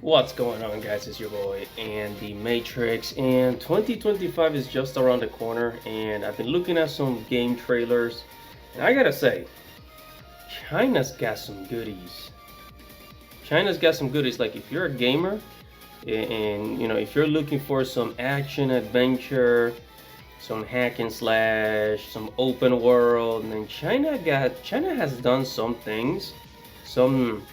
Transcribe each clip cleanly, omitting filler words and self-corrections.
What's going on, guys? It's your boy and the Matrix, and 2025 is just around the corner, and I've been looking at some game trailers, and I gotta say, China's got some goodies. China's got some goodies. Like, if you're a gamer and if you're looking for some action adventure, some hack and slash, some open world, and then China has done some things, some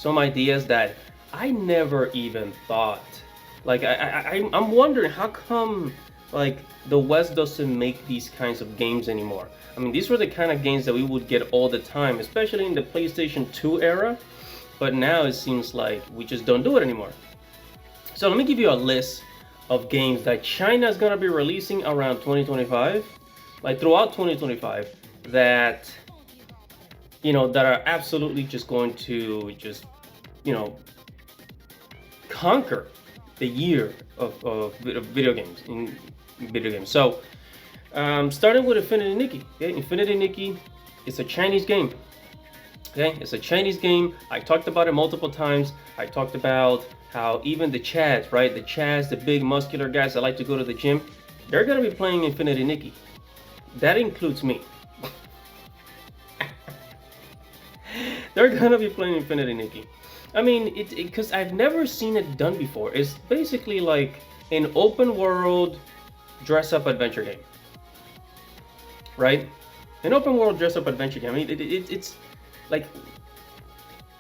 ideas that I never even thought. Like, I'm wondering how come, like, the West doesn't make these kinds of games anymore. I mean, these were the kind of games that we would get all the time, especially in the PlayStation 2 era. But now it seems like we just don't do it anymore. So let me give you a list of games that China is gonna be releasing around 2025, like throughout 2025, that that are absolutely just going to you know conquer the year of video games in video games. So starting with Infinity Nikki. Okay, Infinity Nikki is a Chinese game. Okay, it's a Chinese game. I talked about it multiple times. I talked about how even the Chads, right? The Chads, the big muscular guys that like to go to the gym, they're gonna be playing Infinity Nikki. That includes me. They're gonna be playing Infinity Nikki. I mean, because I've never seen it done before. It's basically like an open world dress-up adventure game, right? An open world dress-up adventure game. I mean, it's like,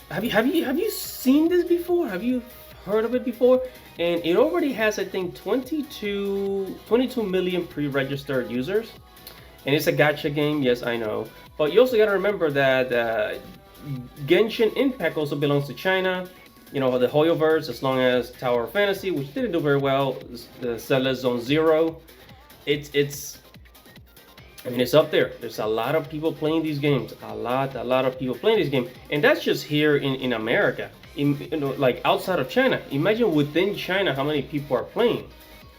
have you seen this before? Have you heard of it before? And it already has, I think, 22 million pre-registered users. And it's a gacha game, yes, I know. But you also got to remember that Genshin Impact also belongs to China. The Hoyoverse, as long as Tower of Fantasy, which didn't do very well, the Celeste Zone Zero. I mean, it's up there. There's a lot of people playing these games. A lot of people playing these games. And that's just here in America. Like outside of China. Imagine within China how many people are playing.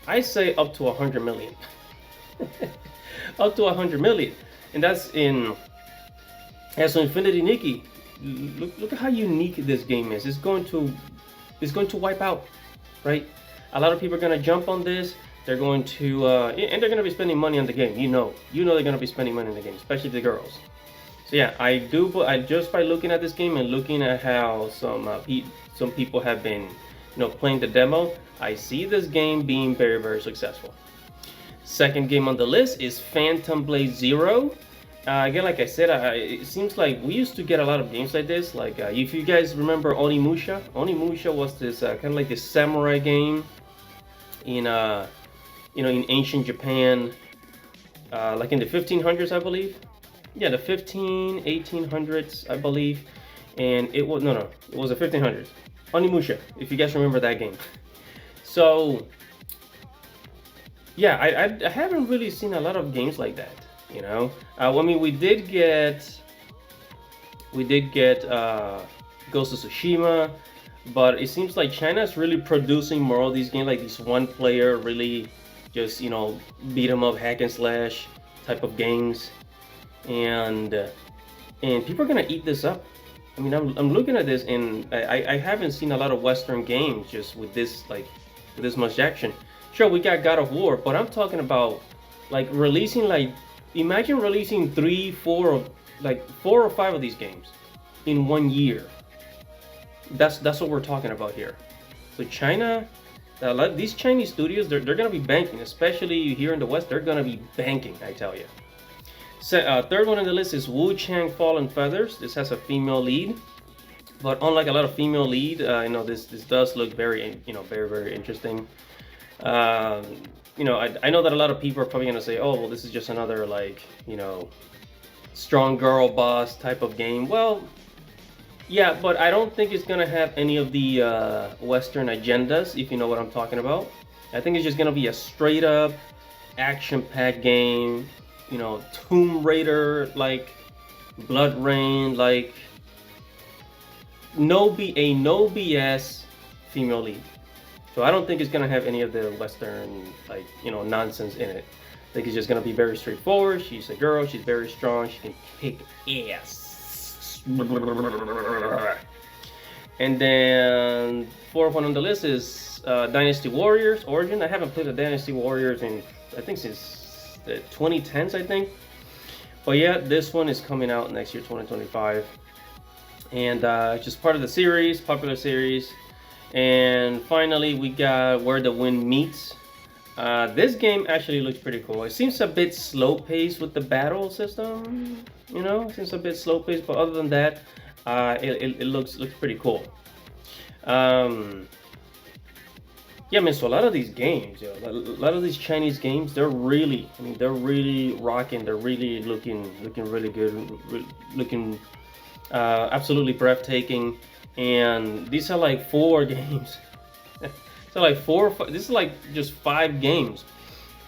I say up to 100 million. Up to 100 million. And that's in... Yeah, so Infinity Nikki, look at how unique this game is. It's going to wipe out, right? A lot of people are going to jump on this. They're going to, and they're going to be spending money on the game. You know they're going to be spending money on the game, especially the girls. So yeah, I just by looking at this game and looking at how some people have been, playing the demo, I see this game being very, very successful. Second game on the list is Phantom Blade Zero. Again, like I said, it seems like we used to get a lot of games like this. Like, if you guys remember Onimusha. Onimusha was this kind of like this samurai game in in ancient Japan, like in the 1500s, I believe. Yeah, the 1800s, I believe. And it was it was the 1500s. Onimusha, if you guys remember that game. So yeah, I haven't really seen a lot of games like that. I mean, we did get Ghost of Tsushima, but it seems like China's really producing more of these games, like these one player, really just beat 'em up, hack and slash type of games, and people are gonna eat this up. I mean, I'm looking at this, and I haven't seen a lot of Western games just with this with this much action. Sure, we got God of War, but I'm talking about like releasing imagine releasing 4 or 5 of these games in 1 year. That's what we're talking about here. So China, these Chinese studios, they're gonna be banking, especially here in the West. They're gonna be banking, I tell you. So, third one on the list is Wuchang Fallen Feathers. This has a female lead, but unlike a lot of female lead, this does look very very, very interesting. I know that a lot of people are probably gonna say, oh, well, this is just another strong girl boss type of game. Well, yeah, but I don't think it's gonna have any of the Western agendas, if you know what I'm talking about. I think it's just gonna be a straight up action-packed game, Tomb Raider Blood Rain no BS female lead. So I don't think it's gonna have any of the Western nonsense in it. I think it's just gonna be very straightforward. She's a girl. She's very strong. She can kick ass. And then fourth one on the list is Dynasty Warriors Origin. I haven't played the Dynasty Warriors in, I think, since the 2010s, I think. But yeah, this one is coming out next year, 2025. And just part of the series, popular series. And finally, we got Where the Wind Meets. This game actually looks pretty cool. It seems a bit slow paced with the battle system, you know, it seems a bit slow paced, but other than that, it looks pretty cool. Yeah, man. So a lot of these games, you know, a lot of these Chinese games, they're really, I mean, they're really rocking. They're really looking really good, looking absolutely breathtaking. And these are like 4 games. So like 4 or 5, this is like just 5 games,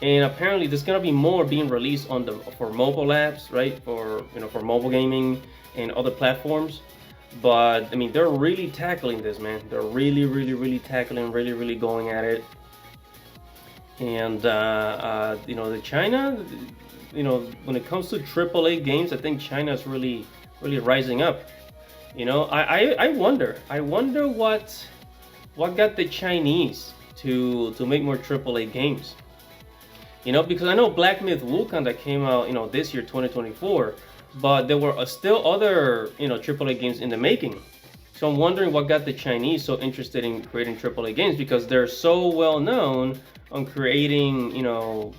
and apparently there's gonna be more being released on the for mobile apps, right? For, you know, for mobile gaming and other platforms. But I mean, they're really tackling this, man. They're really tackling, really going at it. And you know, the China, you know, when it comes to AAA games, I think China's really rising up. You know, I wonder what got the Chinese to make more AAA games. You know, because I know Black Myth Wuchang that came out, you know, this year, 2024, but there were still other, you know, AAA games in the making. So I'm wondering what got the Chinese so interested in creating AAA games, because they're so well known on creating, you know,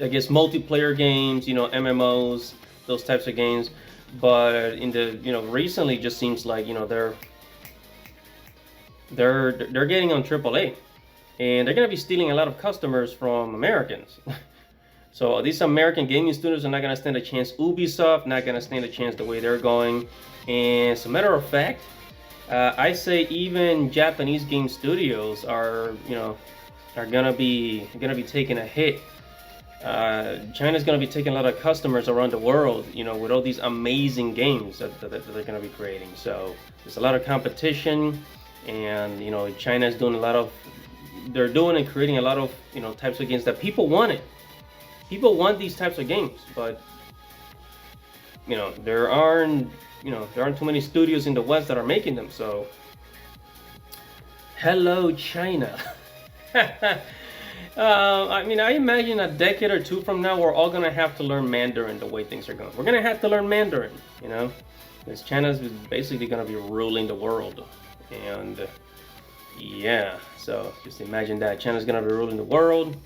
I guess multiplayer games, you know, MMOs, those types of games. But in the, you know, recently, it just seems like, you know, they're getting on AAA, and they're gonna be stealing a lot of customers from Americans. So these American gaming studios are not gonna stand a chance. Ubisoft not gonna stand a chance the way they're going. And as a matter of fact, I say even Japanese game studios are, you know, are gonna be taking a hit. China's gonna be taking a lot of customers around the world, you know, with all these amazing games that they're gonna be creating. So there's a lot of competition. And you know, China's doing a lot of, they're doing and creating a lot of, you know, types of games that people wanted. People want these types of games, but you know, there aren't too many studios in the West that are making them. So hello, China. I mean, I imagine a decade or 2 from now, we're all gonna have to learn Mandarin the way things are going. We're gonna have to learn Mandarin, you know, because China's basically gonna be ruling the world. And yeah, so just imagine that China's gonna be ruling the world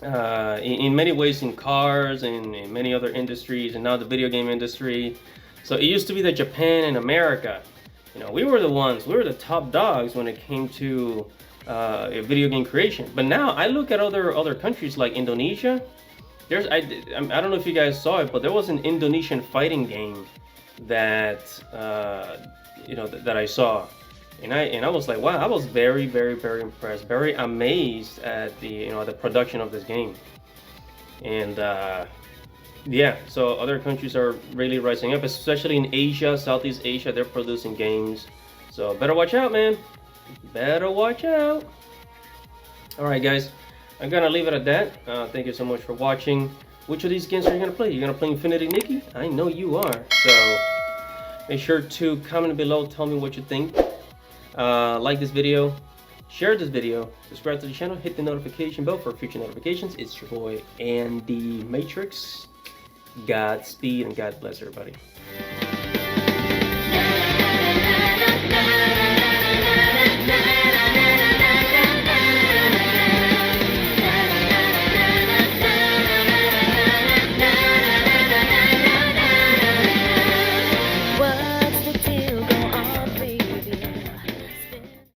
in many ways, in cars and in many other industries, and now the video game industry. So it used to be that Japan and America, you know, we were the top dogs when it came to video game creation. But now I look at other countries like Indonesia. I don't know if you guys saw it, but there was an Indonesian fighting game that you know, that I saw, and I was like, wow, I was very impressed, very amazed at the, you know, the production of this game. And yeah, so other countries are really rising up, especially in Asia, Southeast Asia. They're producing games, so better watch out, man. Better watch out. All right, guys, I'm gonna leave it at that. Thank you so much for watching. Which of these games are you gonna play? You're gonna play Infinity Nikki? I know you are. So make sure to comment below, tell me what you think. Like this video, share this video, subscribe to the channel, hit the notification bell for future notifications. It's your boy Andy Matrix. Godspeed and God bless everybody.